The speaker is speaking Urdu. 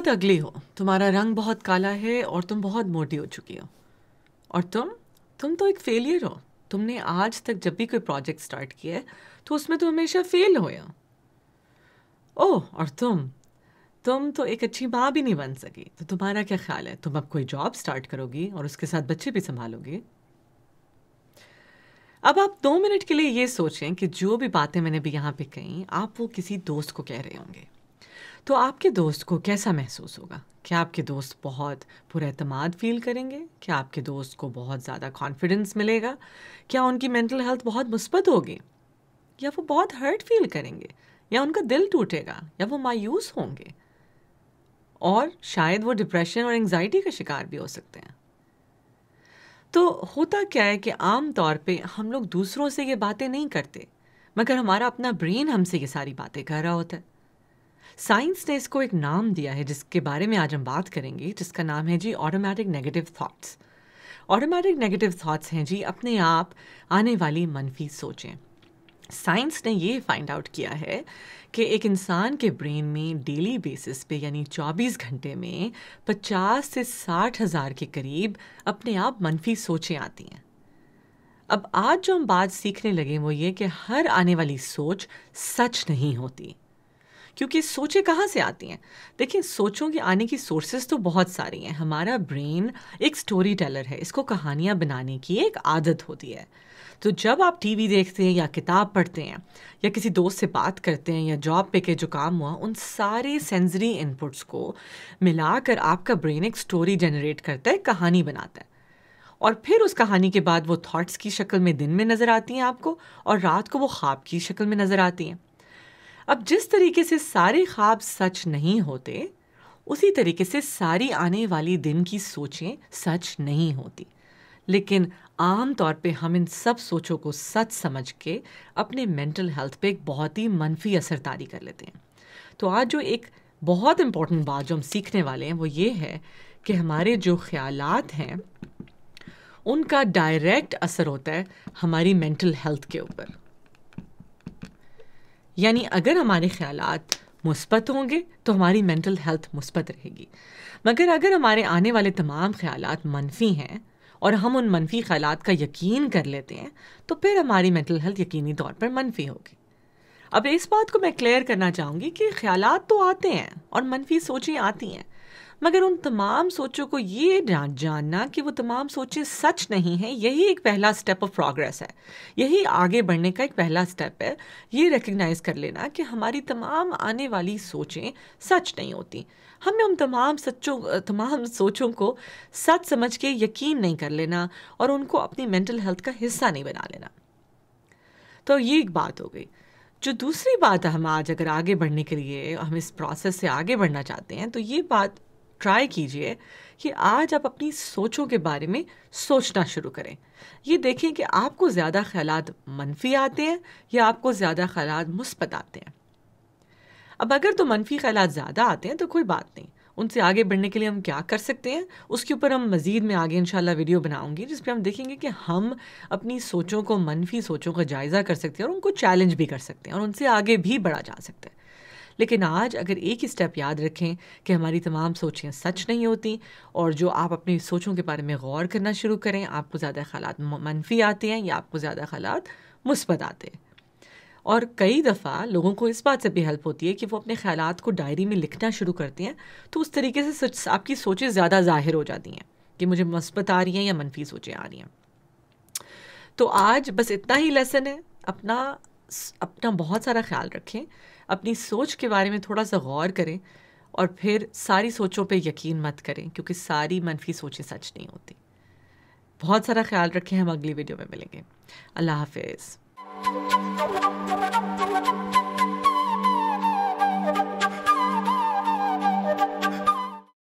بہت اگلی ہو، تمہارا رنگ بہت کالا ہے اور تم بہت موٹی ہو چکی ہو، اور تم تو ایک فیلئر ہو. تم نے آج تک جب بھی کوئی پروجیکٹ سٹارٹ کیا ہے تو اس میں تو ہمیشہ فیل ہوئے ہو. اوہ، اور تم تو ایک اچھی ماں بھی نہیں بن سکی. تو تمہارا کیا خیال ہے، تم اب کوئی جاب سٹارٹ کرو گی اور اس کے ساتھ بچے بھی سنبھالو گی؟ اب آپ 2 منٹ کے لیے یہ سوچیں کہ جو بھی باتیں میں نے بھی یہاں پہ کہیں آپ وہ کسی دوست کو کہہ رہے ہوں گے. تو آپ کے دوست کو کیسا محسوس ہوگا؟ کیا آپ کے دوست بہت پر اعتماد فیل کریں گے؟ کیا آپ کے دوست کو بہت زیادہ کانفیڈنس ملے گا؟ کیا ان کی مینٹل ہیلتھ بہت مثبت ہوگی؟ یا وہ بہت ہرٹ فیل کریں گے؟ یا ان کا دل ٹوٹے گا؟ یا وہ مایوس ہوں گے؟ اور شاید وہ ڈپریشن اور انگزائٹی کا شکار بھی ہو سکتے ہیں. تو ہوتا کیا ہے کہ عام طور پہ ہم لوگ دوسروں سے یہ باتیں نہیں کرتے، مگر ہمارا اپنا برین ہم سے یہ ساری باتیں کر رہا ہوتا ہے. سائنس نے اس کو ایک نام دیا ہے جس کے بارے میں آج ہم بات کریں گے، جس کا نام ہے جی automatic negative thoughts. Automatic negative thoughts ہیں جی اپنے آپ آنے والی منفی سوچیں. سائنس نے یہ فائنڈ آؤٹ کیا ہے کہ ایک انسان کے برین میں ڈیلی بیسس پہ یعنی 24 گھنٹے میں 50 سے 60 ہزار کے قریب اپنے آپ منفی سوچیں آتی ہیں. اب آج جو ہم بات سیکھنے لگے وہ یہ کہ ہر آنے والی سوچ سچ نہیں ہوتی. کیونکہ سوچیں کہاں سے آتی ہیں؟ دیکھیں، سوچوں کے آنے کی سورسز تو بہت ساری ہیں. ہمارا برین ایک سٹوری ٹیلر ہے، اس کو کہانیاں بنانے کی ایک عادت ہوتی ہے. تو جب آپ ٹی وی دیکھتے ہیں یا کتاب پڑھتے ہیں یا کسی دوست سے بات کرتے ہیں یا جاب پہ کے جو کام ہوا، ان سارے سینسری انپٹس کو ملا کر آپ کا برین ایک سٹوری جنریٹ کرتا ہے، کہانی بناتا ہے. اور پھر اس کہانی کے بعد وہ تھاٹس کی شکل میں دن میں نظر آتی ہیں آپ کو، اور رات کو وہ خواب کی شکل میں نظر آتی ہیں. اب جس طریقے سے سارے خواب سچ نہیں ہوتے، اسی طریقے سے ساری آنے والی دن کی سوچیں سچ نہیں ہوتی. لیکن عام طور پہ ہم ان سب سوچوں کو سچ سمجھ کے اپنے مینٹل ہیلتھ پہ ایک بہت ہی منفی اثر طاری کر لیتے ہیں. تو آج جو ایک بہت امپورٹنٹ بات جو ہم سیکھنے والے ہیں وہ یہ ہے کہ ہمارے جو خیالات ہیں ان کا ڈائریکٹ اثر ہوتا ہے ہماری مینٹل ہیلتھ کے اوپر. یعنی اگر ہمارے خیالات مثبت ہوں گے تو ہماری مینٹل ہیلتھ مثبت رہے گی، مگر اگر ہمارے آنے والے تمام خیالات منفی ہیں اور ہم ان منفی خیالات کا یقین کر لیتے ہیں تو پھر ہماری مینٹل ہیلتھ یقینی طور پر منفی ہوگی. اب اس بات کو میں کلیئر کرنا چاہوں گی کہ خیالات تو آتے ہیں اور منفی سوچیں آتی ہیں، مگر ان تمام سوچوں کو یہ جاننا کہ وہ تمام سوچیں سچ نہیں ہیں، یہی ایک پہلا سٹیپ آف پروگریس ہے. یہی آگے بڑھنے کا ایک پہلا سٹیپ ہے، یہ ریکگنائز کر لینا کہ ہماری تمام آنے والی سوچیں سچ نہیں ہوتی. ہمیں ان تمام سوچوں کو سچ سمجھ کے یقین نہیں کر لینا اور ان کو اپنی مینٹل ہیلتھ کا حصہ نہیں بنا لینا. تو یہ ایک بات ہو گئی. جو دوسری بات ہم آج اگر آگے بڑھنے کے لیے ہم اس پروسیس سے آگے بڑھنا چاہتے ہیں تو یہ بات ٹرائی کیجئے کہ آج آپ اپنی سوچوں کے بارے میں سوچنا شروع کریں. یہ دیکھیں کہ آپ کو زیادہ خیالات منفی آتے ہیں یا آپ کو زیادہ خیالات مثبت آتے ہیں. اب اگر تو منفی خیالات زیادہ آتے ہیں تو کوئی بات نہیں، ان سے آگے بڑھنے کے لیے ہم کیا کر سکتے ہیں اس کے اوپر ہم مزید میں آگے انشاءاللہ ویڈیو بناؤں گی جس پہ ہم دیکھیں گے کہ ہم اپنی سوچوں کو، منفی سوچوں کا جائزہ کر سکتے ہیں اور ان کو چیلنج بھی کر سکتے ہیں اور ان سے آگے بھی بڑھا جا سکتا ہے. لیکن آج اگر ایک ہی سٹیپ یاد رکھیں کہ ہماری تمام سوچیں سچ نہیں ہوتی، اور جو آپ اپنی سوچوں کے بارے میں غور کرنا شروع کریں، آپ کو زیادہ خیالات منفی آتے ہیں یا آپ کو زیادہ خیالات مثبت آتے ہیں. اور کئی دفعہ لوگوں کو اس بات سے بھی ہیلپ ہوتی ہے کہ وہ اپنے خیالات کو ڈائری میں لکھنا شروع کرتے ہیں، تو اس طریقے سے آپ کی سوچیں زیادہ ظاہر ہو جاتی ہیں کہ مجھے مثبت آ رہی ہیں یا منفی سوچیں آ رہی ہیں. تو آج بس اتنا ہی لیسن ہے. اپنا بہت سارا خیال رکھیں، اپنی سوچ کے بارے میں تھوڑا سا غور کریں اور پھر ساری سوچوں پہ یقین مت کریں کیونکہ ساری منفی سوچیں سچ نہیں ہوتی. بہت سارا خیال رکھیں، ہم اگلی ویڈیو میں ملیں گے. اللہ حافظ.